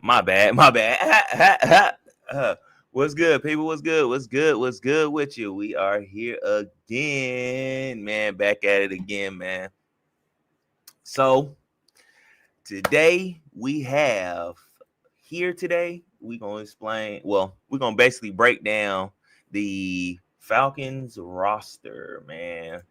My bad. My bad. What's good, people? What's good? What's good? What's good with you? We are here again, man. Back at it again, man. So today we have here today. We gonna explain. Well, we're gonna basically break down the Falcons roster, man.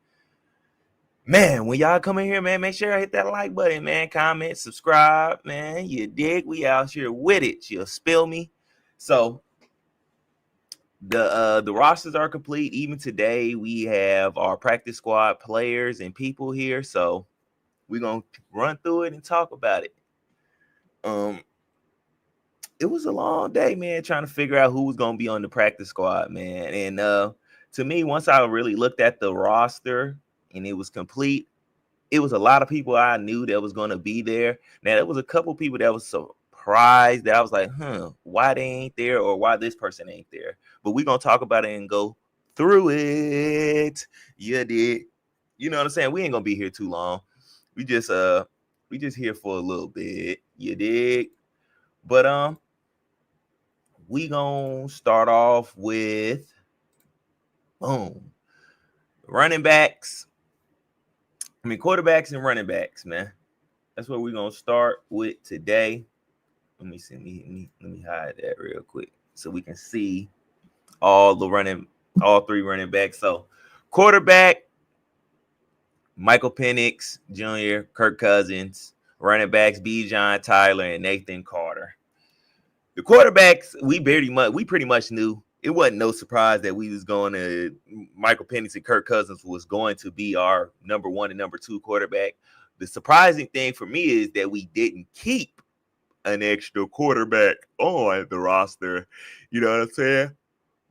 Man, when y'all come in here, man, make sure I hit that like button, man. Comment, subscribe, man. You dig? We out here with it. You'll spill me. So the rosters are complete. Even today, we have our practice squad players and people here. So we're gonna run through it and talk about it. Um, it was a long day, man, trying to figure out who was gonna be on the practice squad, man. And to me, once I really looked at the roster and it was complete, it was a lot of people I knew that was going to be there. Now, there was a couple people that was surprised that I was like, why they ain't there or why this person ain't there. But we're going to talk about it and go through it. You did. You know what I'm saying? We ain't going to be here too long. We just here for a little bit. You dig? But we going to start off with boom. Running backs. Quarterbacks and running backs, man. That's what we're gonna start with today. Let me see. Let me hide that real quick so we can see all three running backs. So, quarterback, Michael Penix Jr., Kirk Cousins. Running backs, Bijan Tyler and Nathan Carter. The quarterbacks, we pretty much knew. It wasn't no surprise that we was going to Michael Penix and Kirk Cousins was going to be our number one and number two quarterback. The surprising thing for me is that we didn't keep an extra quarterback on the roster. You know what I'm saying?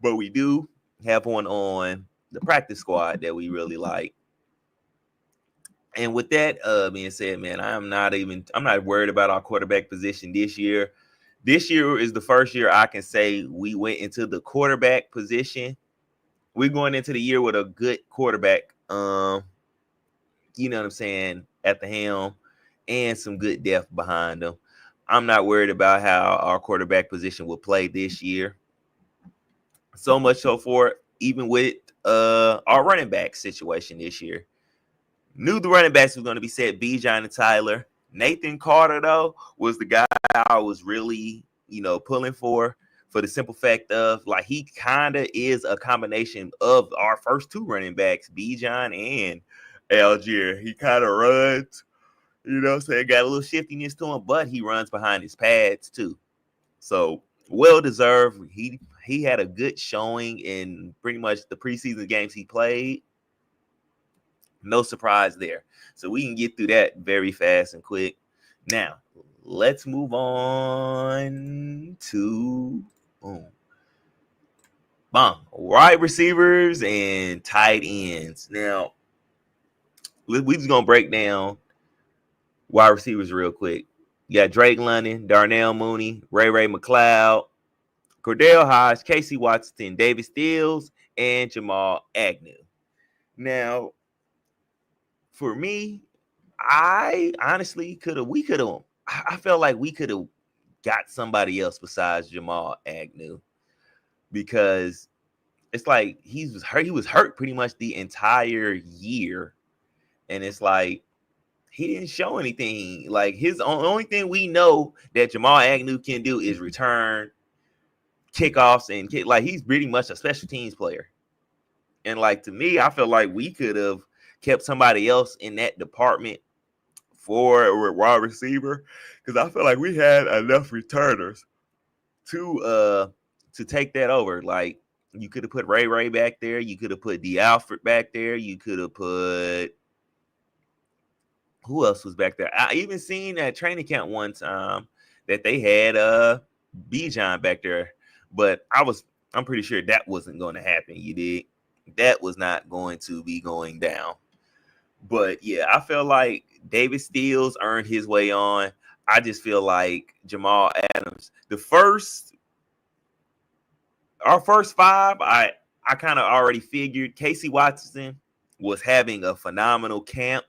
But we do have one on the practice squad that we really like. And with that being said, man, I'm not worried about our quarterback position this year. This year is the first year I can say we went into the quarterback position. We're going into the year with a good quarterback. You know what I'm saying, at the helm and some good depth behind them. I'm not worried about how our quarterback position will play this year. So much so for even with our running back situation this year. Knew the running backs was going to be set, Bijan and Tyler. Nathan Carter, though, was the guy I was really, pulling for the simple fact of, like, he kind of is a combination of our first two running backs, Bijan and Algier. He kind of runs, got a little shiftiness to him, but he runs behind his pads, too. So, well-deserved. He had a good showing in pretty much the preseason games he played. No surprise there. So we can get through that very fast and quick. Now, let's move on to wide receivers and tight ends. Now, we just going to break down wide receivers real quick. You got Drake London, Darnell Mooney, Ray McLeod, Cordell Hodge, Casey Watson, David Stills, and Jamal Agnew. Now, for me, I honestly I felt like we could have got somebody else besides Jamal Agnew, because it's like he was hurt pretty much the entire year. And it's like he didn't show anything. Like, his only thing we know that Jamal Agnew can do is return kickoffs and like, he's pretty much a special teams player. And like, to me, I feel like we could have kept somebody else in that department for a wide receiver, because I feel like we had enough returners to take that over. Like, you could have put Ray back there, you could have put D. Alfred back there, you could have put, who else was back there? I even seen at training camp one time that they had Bijan back there, but I'm pretty sure that wasn't going to happen. You did. That was not going to be going down. But yeah, I feel like David Stills earned his way on. I just feel like Jamal Adams, our first five, I kind of already figured. Casey Watson was having a phenomenal camp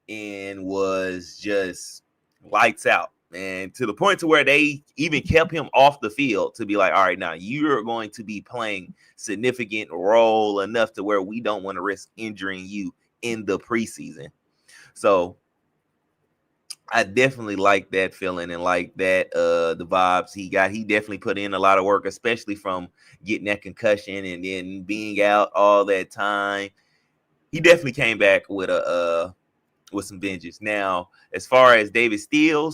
and was just lights out. And to the point to where they even kept him off the field to be like, all right, now you're going to be playing significant role enough to where we don't want to risk injuring you in the preseason. So I definitely like that feeling and like that the vibes he got. He definitely put in a lot of work, especially from getting that concussion and then being out all that time. He definitely came back with some vengeance. Now, as far as David Steele,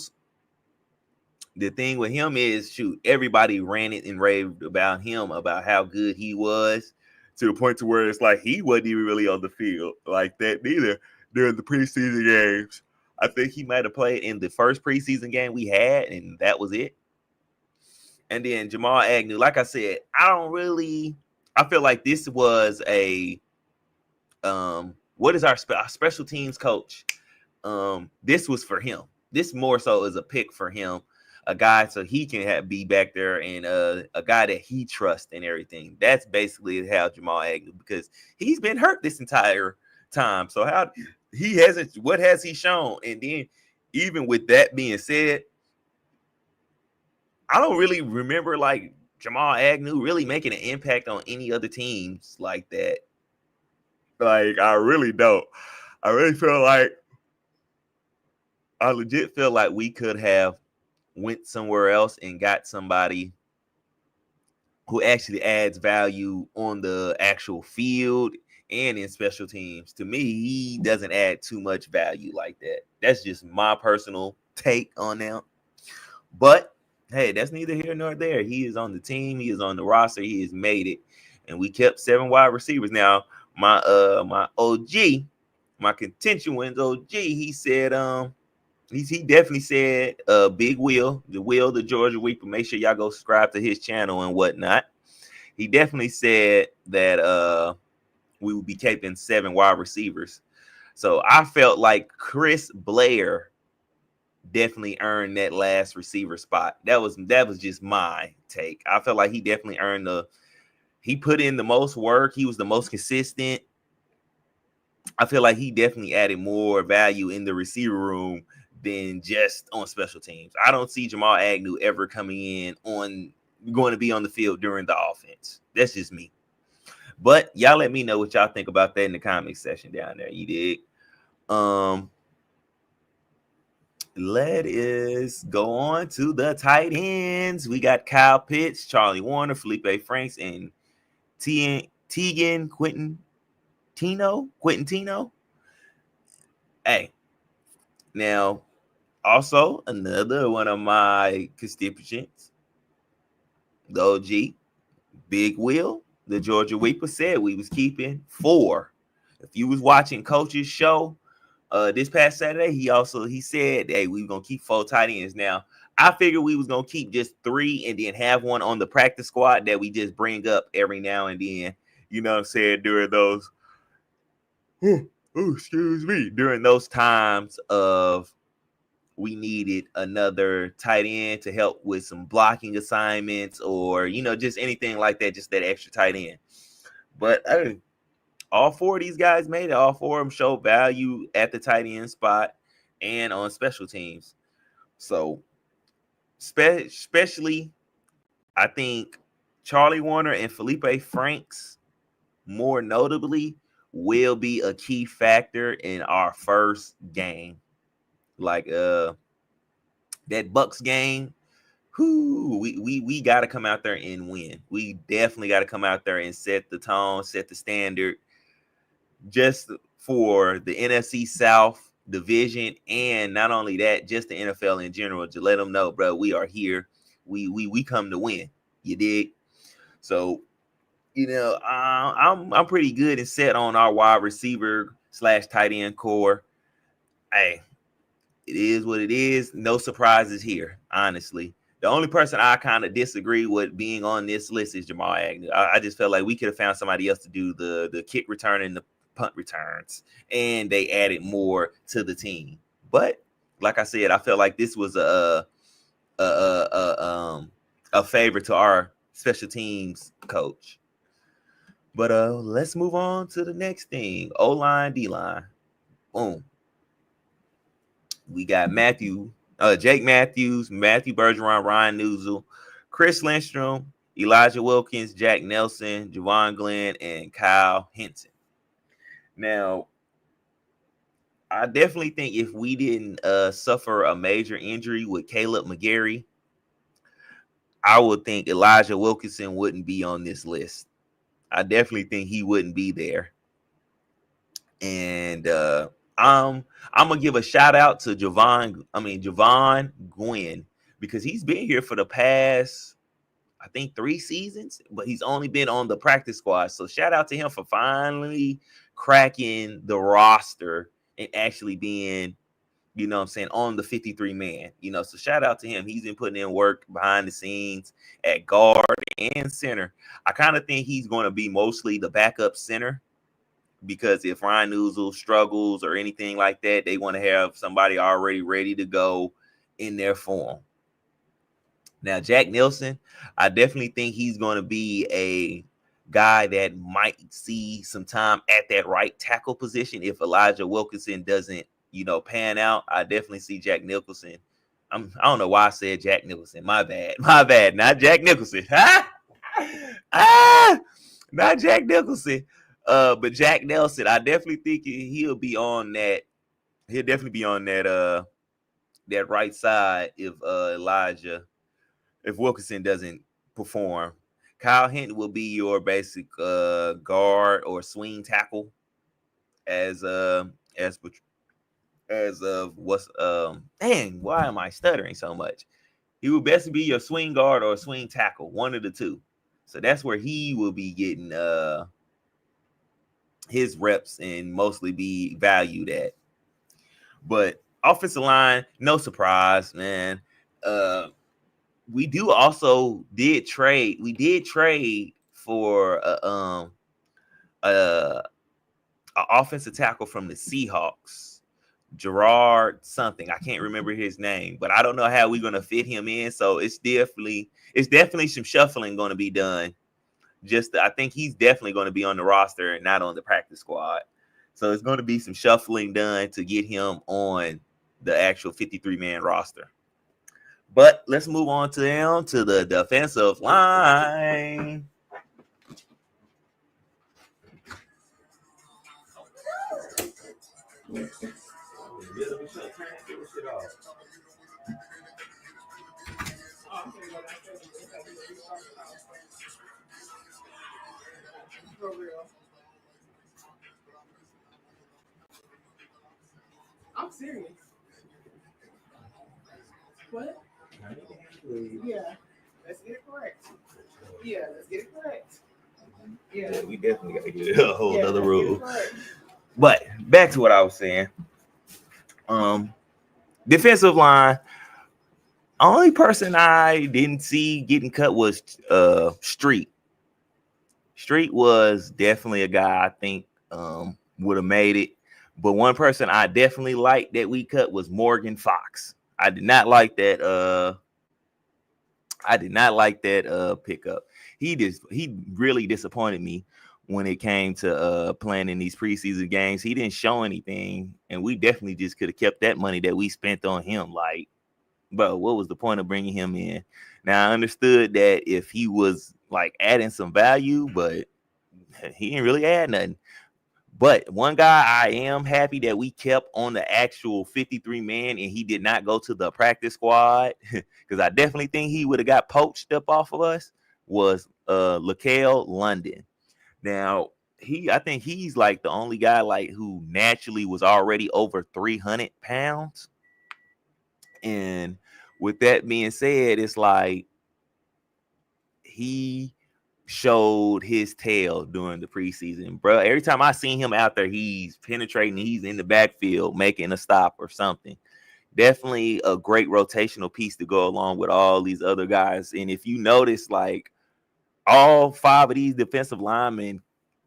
the thing with him is, shoot, everybody ran it and raved about him, about how good he was, to the point to where it's like he wasn't even really on the field like that neither during the preseason games. I think he might have played in the first preseason game we had, and that was it. And then Jamal Agnew, like I said, I feel like this was a what is our special teams coach? This was for him. This more so is a pick for him, a guy so he can be back there and a guy that he trusts and everything. That's basically how Jamal Agnew, because he's been hurt this entire time. So what has he shown? And then even with that being said, I don't really remember like Jamal Agnew really making an impact on any other teams like that. Like, I really don't. I really feel like I legit feel like we could have went somewhere else and got somebody who actually adds value on the actual field and in special teams. To me, he doesn't add too much value like that. That's just my personal take on them. But hey, that's neither here nor there. He is on the team. He is on the roster. He has made it. And we kept 7 wide receivers. Now, my OG, my contention wins OG, he said, he definitely said Big the Georgia Weeper. Make sure y'all go subscribe to his channel and whatnot. He definitely said that we would be keeping 7 wide receivers. So I felt like Chris Blair definitely earned that last receiver spot. That was just my take. I felt like he definitely earned he put in the most work. He was the most consistent. I feel like he definitely added more value in the receiver room than just on special teams. I don't see Jamal Agnew ever coming in going to be on the field during the offense. That's just me. But y'all let me know what y'all think about that in the comment section down there. You dig? Let us go on to the tight ends. We got Kyle Pitts, Charlie Warner, Felipe Franks, and Quentin Tino. Hey, now also another one of my constituents, the OG, Big Will, the Georgia Weeper, said we was keeping 4. If you was watching Coach's show this past Saturday, he said, hey, we were gonna keep 4 tight ends. Now, I figured we was gonna keep just 3 and then have one on the practice squad that we just bring up every now and then. You know what I'm saying? During those, during those times of we needed another tight end to help with some blocking assignments or, just anything like that, just that extra tight end. But all 4 of these guys made it. All 4 of them show value at the tight end spot and on special teams. So, especially, I think Charlie Warner and Felipe Franks, more notably, will be a key factor in our first game. Like that Bucks game, we got to come out there and win. We definitely got to come out there and set the tone, set the standard, just for the NFC South division, and not only that, just the NFL in general, to let them know, bro, we are here. We come to win. You dig? So, I'm pretty good and set on our wide receiver / tight end core. Hey, it is what it is. No surprises here, honestly. The only person I kind of disagree with being on this list is Jamal Agnew. I just felt like we could have found somebody else to do the kick return and the punt returns, and they added more to the team. But like I said, I felt like this was a favor to our special teams coach. But let's move on to the next thing. O-line, D-line. Boom. We got Matthew Jake Matthews, Matthew Bergeron, Ryan Newsel, Chris Lindstrom, Elijah Wilkins, Jack Nelson, Javon Glenn, and Kyle Hinton. Now, I definitely think if we didn't suffer a major injury with Caleb McGarry, I would think Elijah Wilkinson wouldn't be on this list. I definitely think he wouldn't be there. And I'm gonna give a shout out to Javon Glenn, because he's been here for the past, I think, 3 seasons, but he's only been on the practice squad. So shout out to him for finally cracking the roster and actually being, you know what I'm saying, on the 53 man. So shout out to him. He's been putting in work behind the scenes at guard and center. I kind of think he's going to be mostly the backup center, because if Ryan Newsel struggles or anything like that, they want to have somebody already ready to go in their form. Now, Jack Nelson, I definitely think he's going to be a guy that might see some time at that right tackle position if Elijah Wilkinson doesn't, pan out. I definitely see Jack Nicholson. I don't know why I said Jack Nicholson. My bad. Not Jack Nicholson. Not Jack Nicholson. But Jack Nelson, I definitely think he'll be on that. He'll definitely be on that that right side if Wilkinson doesn't perform. Kyle Hinton will be your basic guard or swing tackle as what's dang, why am I stuttering so much? He will best be your swing guard or swing tackle, one of the two. So that's where he will be getting his reps and mostly be valued at. But offensive line, no surprise, man. We did trade for a offensive tackle from the Seahawks, Gerard something. I can't remember his name, but I don't know how we're gonna fit him in. So it's definitely some shuffling going to be done. I think he's definitely going to be on the roster and not on the practice squad. So it's going to be some shuffling done to get him on the actual 53-man roster. But let's move on to the defensive line. For real. I'm serious. What? Yeah. Let's get it correct. Yeah, let's get it correct. Yeah. We definitely got to get a whole other rule. But back to what I was saying. Defensive line. Only person I didn't see getting cut was Street. Street was definitely a guy I think would have made it. But one person I definitely liked that we cut was Morgan Fox. I did not like that pickup. He really disappointed me when it came to playing in these preseason games. He didn't show anything, and we definitely just could have kept that money that we spent on him. Like, bro, what was the point of bringing him in? Now, I understood that if he was like adding some value, but he didn't really add nothing. But one guy I am happy that we kept on the actual 53 man and he did not go to the practice squad, because I definitely think he would have got poached up off of us, was Laquel London. Now, I think he's like the only guy like who naturally was already over 300 pounds. And with that being said, it's like he showed his tail during the preseason, bro. Every time I seen him out there, he's penetrating, he's in the backfield making a stop or something. Definitely a great rotational piece to go along with all these other guys. And if you notice, like, all 5 of these defensive linemen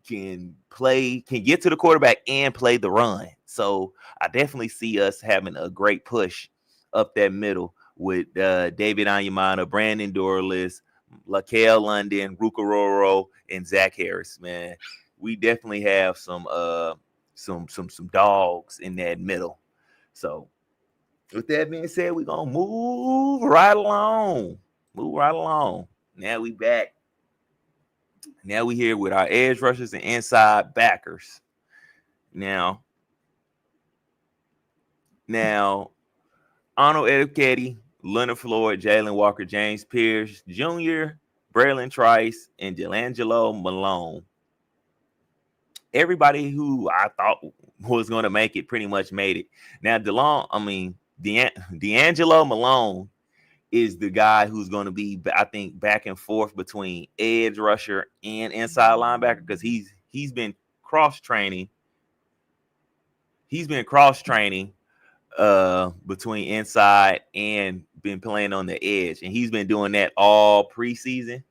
can get to the quarterback and play the run. So I definitely see us having a great push up that middle with David Onyemata, Brandon Dorless, Laquel London, Rukaroro, and Zach Harris. Man, we definitely have some dogs in that middle. So with that being said, we're gonna move right along. Move right along. Now we back. Now we here with our edge rushers and inside backers. Now, Arnold Ebiketie, Leonard Floyd, Jalen Walker, James Pierce Jr., Braylon Trice, and Delangelo Malone. Everybody who I thought was going to make it pretty much made it. Now, D'Angelo Malone is the guy who's going to be, I think, back and forth between edge rusher and inside linebacker because he's been cross training. He's been cross training between inside and been playing on the edge, and he's been doing that all preseason.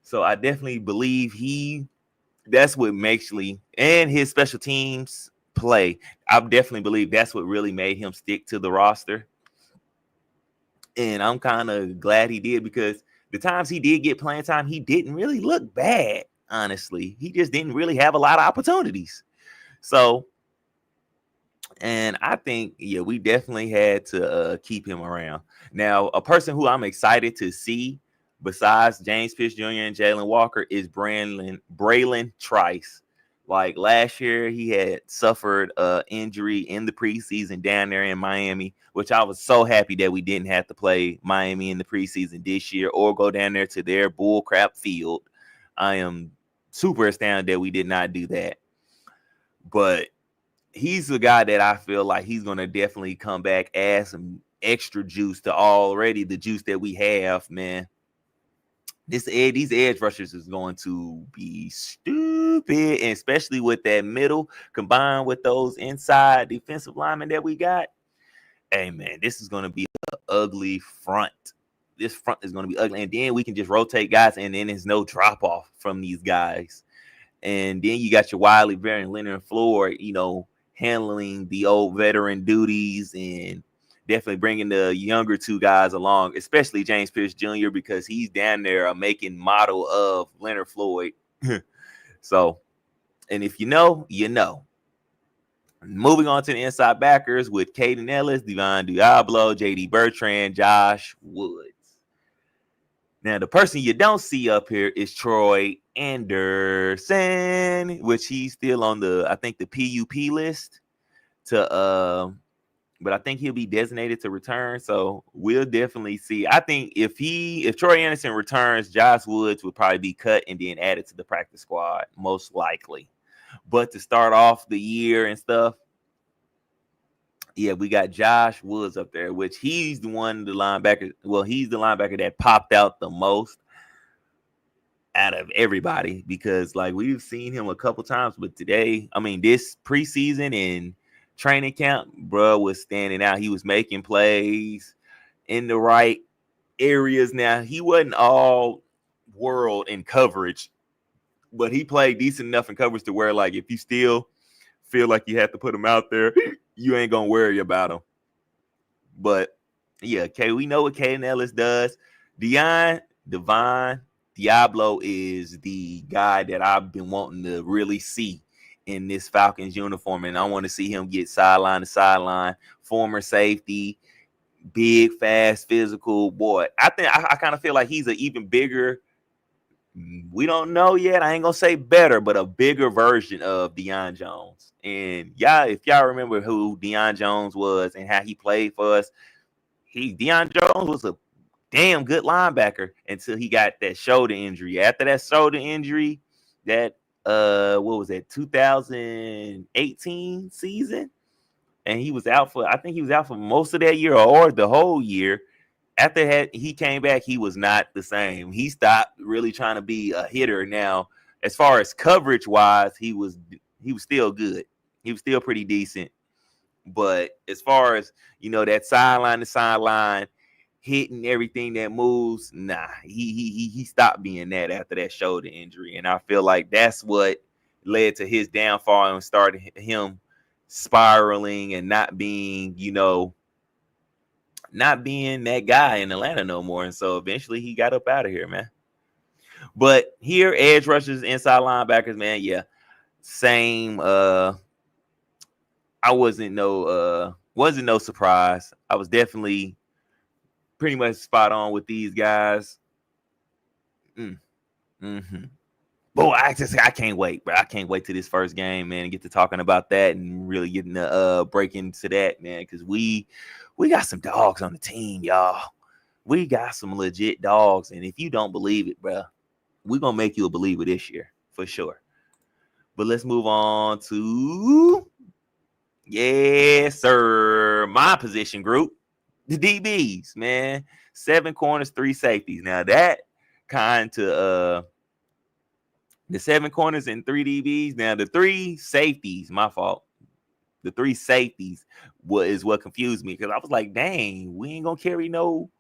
So I definitely believe that's what actually, and his special teams play, I definitely believe that's what really made him stick to the roster. And I'm kind of glad he did because the times he did get playing time, he didn't really look bad, honestly. He just didn't really have a lot of opportunities. So, and I think, yeah, we definitely had to keep him around. Now, a person who I'm excited to see besides James Pierce Jr. and Jalen Walker is Braylon Trice. Like last year, he had suffered an injury in the preseason down there in Miami, which I was so happy that we didn't have to play Miami in the preseason this year or go down there to their bullcrap field. I am super astounded that we did not do that. But he's the guy that I feel like he's going to definitely come back, add some extra juice to already the juice that we have, man. These edge rushers is going to be stupid, and especially with that middle combined with those inside defensive linemen that we got. Hey, man, this is going to be an ugly front. This front is going to be ugly, and then we can just rotate guys, and then there's no drop off from these guys. And then you got your Wiley Bear and Leonard Floyd, handling the old veteran duties and definitely bringing the younger two guys along, especially James Pierce Jr. because he's down there making model of Leonard Floyd. So, and if you know, you know. Moving on to the inside backers with Caden Ellis, Devon Diablo, JD Bertrand, Josh Woods. Now, the person you don't see up here is Troy Anderson, which he's still on I think the PUP list but I think he'll be designated to return. So we'll definitely see. I think if Troy Anderson returns, Josh Woods would probably be cut and then added to the practice squad, most likely. But to start off the year and stuff, yeah, we got Josh Woods up there, which he's the linebacker. Well, he's the linebacker that popped out the most out of everybody because, like, we've seen him a couple times, but this preseason and training camp, bro, was standing out. He was making plays in the right areas. Now, he wasn't all world in coverage, but he played decent enough in coverage to where, like, if you still feel like you have to put him out there, you ain't gonna worry about him. But yeah, we know what Caden Ellis does. Devon Diablo is the guy that I've been wanting to really see in this Falcons uniform, and I want to see him get sideline to sideline. Former safety, big, fast, physical boy. I think I kind of feel like he's an even bigger. We don't know yet. I ain't gonna say better, but a bigger version of Deion Jones. And if y'all remember who Deion Jones was and how he played for us, Deion Jones was a damn good linebacker until he got that shoulder injury. After that shoulder injury, that 2018 season, and he was out for most of that year or the whole year. After that, he came back, he was not the same. He stopped really trying to be a hitter. Now, as far as coverage wise, he was still good. He was still pretty decent. But as far as, that sideline to sideline, hitting everything that moves, nah, he stopped being that after that shoulder injury. And I feel like that's what led to his downfall and started him spiraling and not being that guy in Atlanta no more. And so eventually he got up out of here, man. But here, edge rushers, inside linebackers, man, yeah, same. I wasn't Wasn't no surprise. I was definitely pretty much spot on with these guys. Mm-hmm. Boy, I can't wait, bro. I can't wait to this first game, man, and get to talking about that and really getting to break into that, man, because we got some dogs on the team, y'all. We got some legit dogs, and if you don't believe it, bro, we're gonna make you a believer this year for sure. But let's move on to yes, sir. My position group, the DBs, man. 7 corners, 3 safeties. Now that kind to the 7 corners and 3 DBs. Now the 3 safeties, my fault. The 3 safeties is what confused me because I was like, dang, we ain't gonna carry no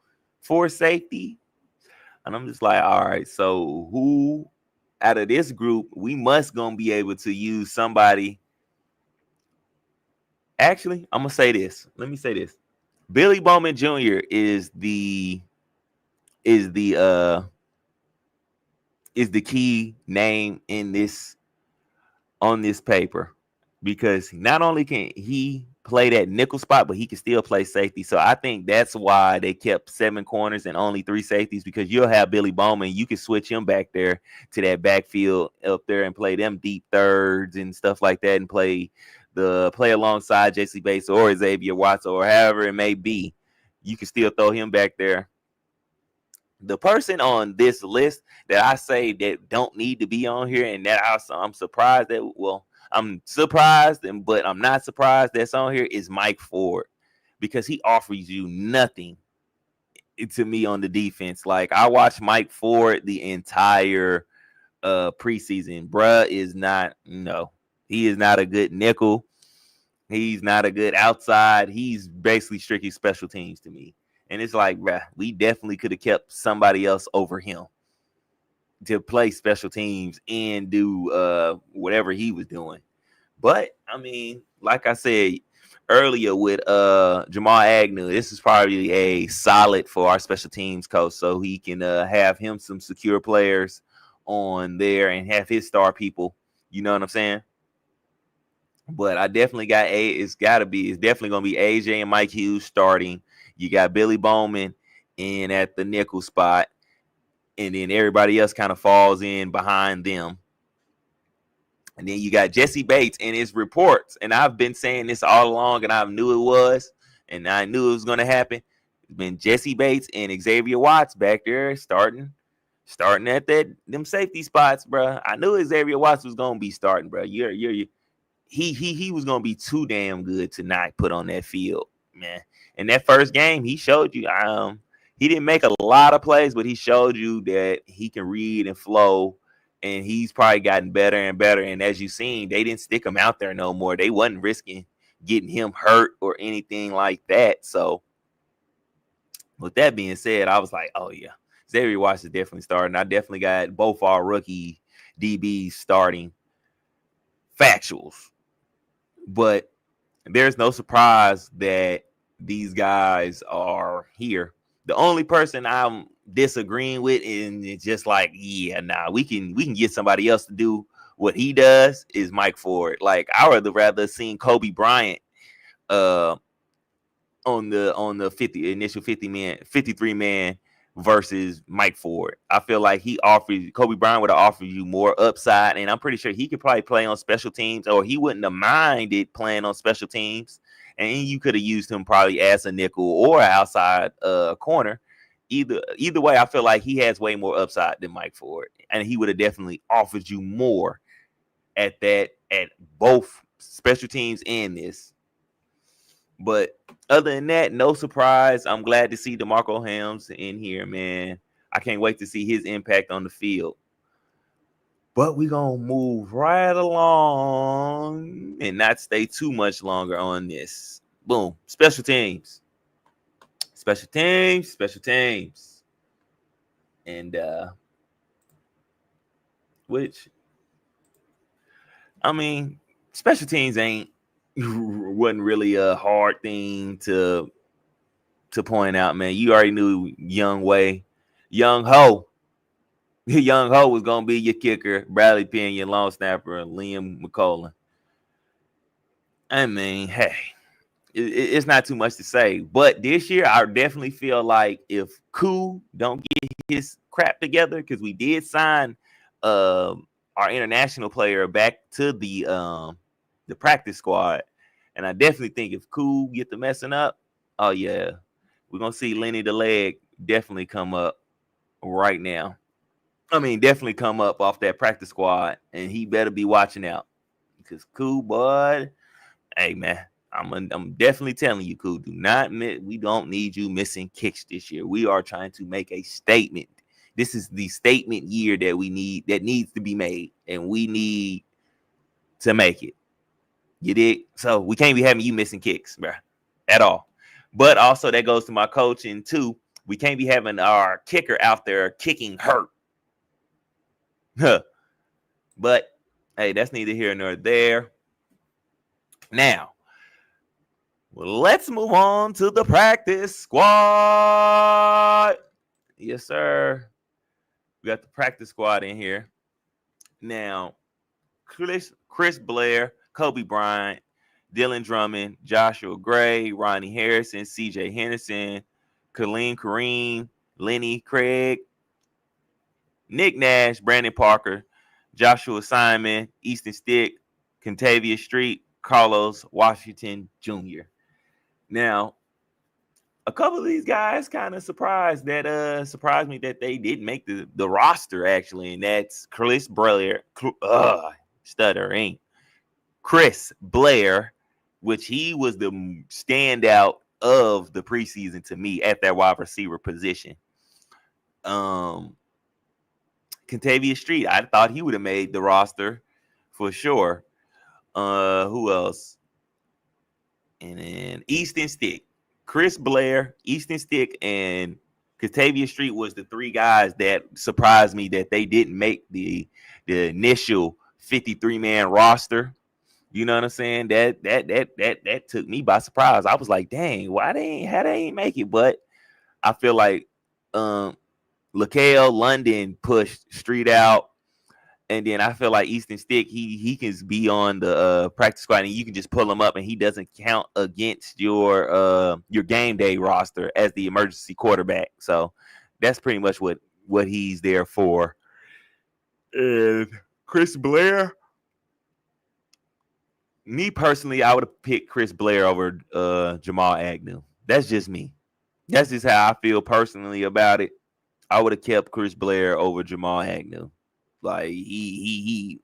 4 safety. And I'm just like, all right, so who out of this group we must gonna be able to use somebody. Actually, I'm gonna say this. Let me say this. Billy Bowman Jr. is the key name in this on this paper because not only can he play that nickel spot, but he can still play safety. So I think that's why they kept 7 corners and only 3 safeties because you'll have Billy Bowman. You can switch him back there to that backfield up there and play them deep thirds and stuff like that and play alongside J.C. Bates or Xavier Watson or however it may be. You can still throw him back there. The person on this list that I say that don't need to be on here and that I'm surprised that, well, I'm surprised, but I'm not surprised that's on here is Mike Ford because he offers you nothing to me on the defense. Like I watched Mike Ford the entire preseason. Bruh is not, he is not a good nickel. He's not a good outside. He's basically strictly special teams to me. And it's like, bruh, we definitely could have kept somebody else over him to play special teams and do whatever he was doing. But I mean, like I said earlier with Jamal Agnew, this is probably a solid for our special teams coach, so he can have him some secure players on there and have his star people. You know what I'm saying? But I definitely got it's definitely gonna be AJ and Mike Hughes starting. You got Billy Bowman in at the nickel spot, and then everybody else kind of falls in behind them. And then you got Jesse Bates in his reports, and I've been saying this all along, and I knew it was, and I knew it was going to happen. It's been Jesse Bates and Xavier Watts back there starting at them safety spots, bro. I knew Xavier Watts was going to be starting, bro. He was going to be too damn good to not put on that field, man. In that first game, he showed you. He didn't make a lot of plays, but he showed you that he can read and flow. And he's probably gotten better and better. And as you've seen, they didn't stick him out there no more. They wasn't risking getting him hurt or anything like that. So with that being said, I was like, oh, yeah, Xavier Watts is definitely starting. I definitely got both our rookie DBs starting. Factuals. But there's no surprise that these guys are here. The only person I'm disagreeing with and it's just like, yeah, nah, we can get somebody else to do what he does is Mike Ford. Like I would rather seen Kobe Bryant on the 53 man versus Mike Ford. I feel like Kobe Bryant would have offered you more upside, and I'm pretty sure he could probably play on special teams, or he wouldn't have minded playing on special teams. And you could have used him probably as a nickel or outside corner. Either way, I feel like he has way more upside than Mike Ford, and he would have definitely offered you more at both special teams and this. But other than that, no surprise. I'm glad to see DeMarco Hams in here, man. I can't wait to see his impact on the field. But we're going to move right along and not stay too much longer on this. Boom. Special teams. And which, I mean, special teams wasn't really a hard thing to point out, man. You already knew Young Ho was gonna be your kicker, Bradley Penn, your long snapper, and Liam McCollum. I mean, hey, it's not too much to say. But this year, I definitely feel like if Koo don't get his crap together, because we did sign our international player back to the practice squad, and I definitely think if Koo get the messing up, oh yeah, we're gonna see Lenny the Leg definitely come up right now. I mean, definitely come up off that practice squad, and he better be watching out because Koo, bud. Hey man, I'm definitely telling you, Koo, we don't need you missing kicks this year. We are trying to make a statement. This is the statement year that needs to be made, and we need to make it. You did. So we can't be having you missing kicks, bro, at all. But also that goes to my coaching too. We can't be having our kicker out there kicking hurt. But hey, that's neither here nor there. Now, let's move on to the practice squad. Yes, sir. We got the practice squad in here. Now, Chris Blair, Kobe Bryant, Dylan Drummond, Joshua Gray, Ronnie Harrison, CJ Henderson, Khalil Kareem, Lenny Craig, Nick Nash, Brandon Parker, Joshua Simon, Easton Stick, Contavia Street, Carlos Washington Jr. Now, a couple of these guys kind of surprised me that they didn't make the roster, actually, and that's Chris Blair, Chris Blair, which he was the standout of the preseason to me at that wide receiver position. Contavia Street, I thought he would have made the roster for sure. Who else? And then Easton Stick, Chris Blair, Easton Stick, and Contavia Street was the three guys that surprised me that they didn't make the initial 53-man roster. You know what I'm saying? That took me by surprise. I was like, dang, how they ain't make it? But I feel like LaCale London pushed Street out. And then I feel like Easton Stick, he can be on the practice squad, and you can just pull him up, and he doesn't count against your game day roster as the emergency quarterback. So that's pretty much what he's there for. And Chris Blair, me personally, I would have picked Chris Blair over Jamal Agnew. That's just me. That's just how I feel personally about it. I would have kept Chris Blair over Jamal Agnew. Like he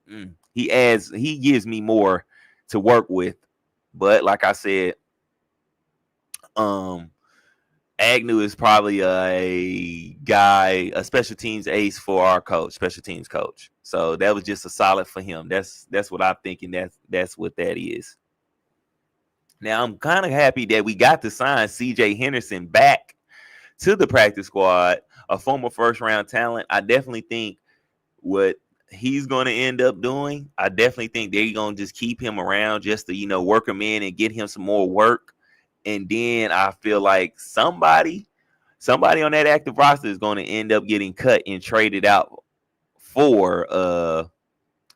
gives me more to work with. But like I said, Agnew is probably a special teams ace for our special teams coach. So that was just a solid for him. That's what I'm thinking. That's what that is. Now I'm kind of happy that we got to sign CJ Henderson back to the practice squad, a former first-round talent. I definitely think what he's going to end up doing, I definitely think they're going to just keep him around just to, work him in and get him some more work. And then I feel like somebody on that active roster is going to end up getting cut and traded out for a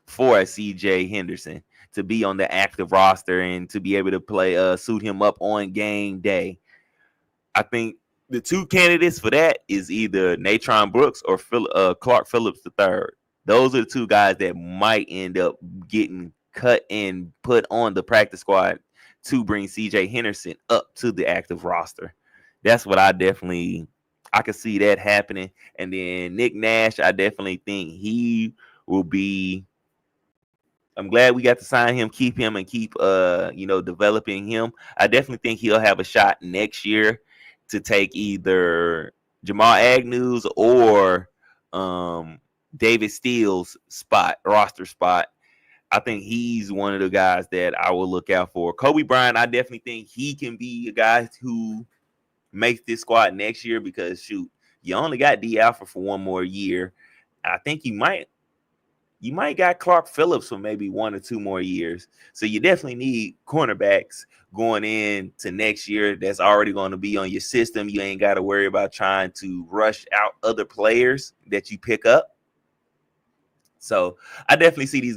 CJ Henderson to be on the active roster and to be able to play, suit him up on game day. I think the two candidates for that is either Natron Brooks or Clark Phillips III. Those are the two guys that might end up getting cut and put on the practice squad to bring CJ Henderson up to the active roster. That's what I could see that happening. And then Nick Nash, I definitely think he will be. I'm glad we got to sign him, keep him, and keep developing him. I definitely think he'll have a shot next year to take either Jamal Agnew's or David Steele's roster spot. I think he's one of the guys that I will look out for. Kobe Bryant, I definitely think he can be a guy who makes this squad next year because, shoot, you only got D Alpha for one more year. I think you might got Clark Phillips for maybe 1 or 2 more years. So you definitely need cornerbacks going into next year that's already going to be on your system. You ain't got to worry about trying to rush out other players that you pick up. So I definitely see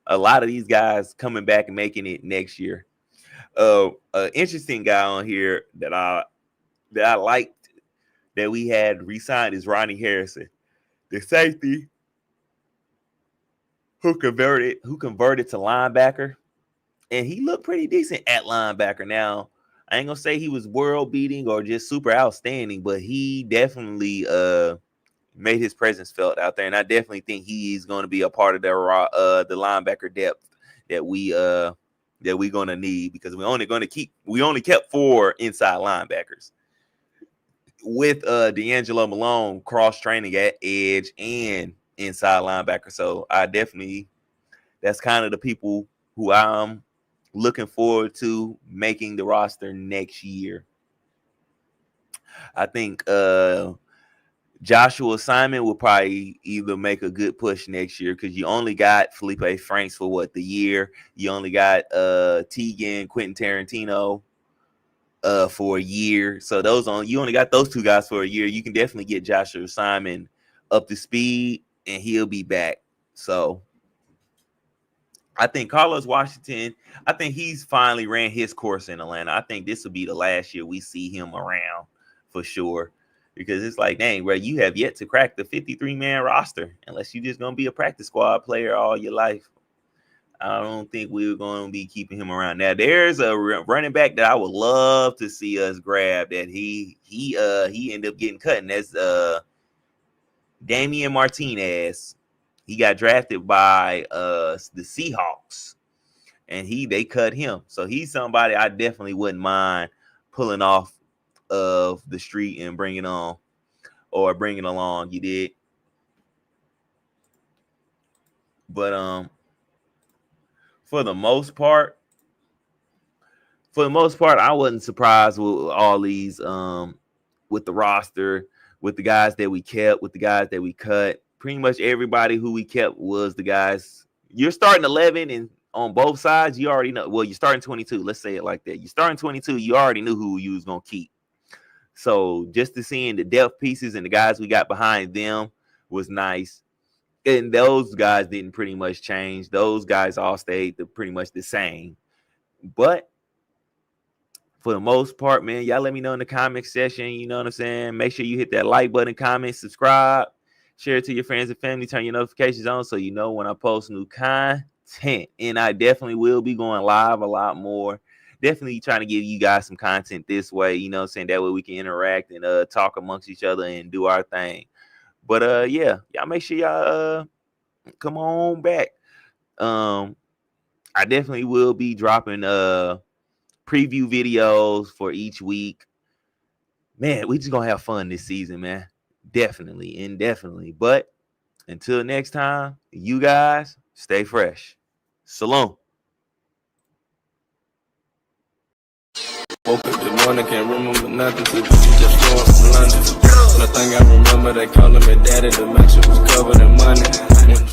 a lot of these guys coming back and making it next year. An interesting guy on here that I liked that we had re-signed is Ronnie Harrison, the safety who converted to linebacker, and he looked pretty decent at linebacker. Now, I ain't gonna say he was world beating or just super outstanding, but he definitely made his presence felt out there, and I definitely think he's going to be a part of the linebacker depth that we going to need, because we only kept 4 inside linebackers with D'Angelo Malone cross training at edge and inside linebacker. So that's kind of the people who I'm looking forward to making the roster next year. I think Joshua Simon will probably either make a good push next year, because you only got Felipe Franks for the year. You only got Teagan, Quentin Tarantino for a year. So you only got those 2 guys for a year. You can definitely get Joshua Simon up to speed, and he'll be back. So I think Carlos Washington, I think he's finally ran his course in Atlanta. I think this will be the last year we see him around for sure, because it's like, dang, bro, you have yet to crack the 53-man roster unless you're just going to be a practice squad player all your life. I don't think we're going to be keeping him around. Now, there's a running back that I would love to see us grab that he ended up getting cut, and that's Damian Martinez. He got drafted by the Seahawks, and they cut him. So he's somebody I definitely wouldn't mind pulling off of the street and bringing along. You did. But for the most part, I wasn't surprised with all these with the roster, with the guys that we kept, with the guys that we cut. Pretty much everybody who we kept was the guys. You're starting 11, and on both sides, you already know. Well, you're starting 22. Let's say it like that. You're starting 22. You already knew who you was going to keep. So just to seeing the depth pieces and the guys we got behind them was nice. And those guys didn't pretty much change. Those guys all stayed pretty much the same. But for the most part, man, y'all let me know in the comment section. You know what I'm saying? Make sure you hit that like button, comment, subscribe. Share it to your friends and family. Turn your notifications on so you know when I post new content. And I definitely will be going live a lot more. Definitely trying to give you guys some content this way. You know what I'm saying? That way we can interact and talk amongst each other and do our thing. But yeah, y'all make sure y'all come on back. I definitely will be dropping preview videos for each week. Man, we just gonna have fun this season, man. Definitely, indefinitely. But until next time, you guys stay fresh. Salon. Woke up this morning, can't remember nothing. Just flowing from London. Nothing I remember, they calling me daddy. The mansion was covered in money.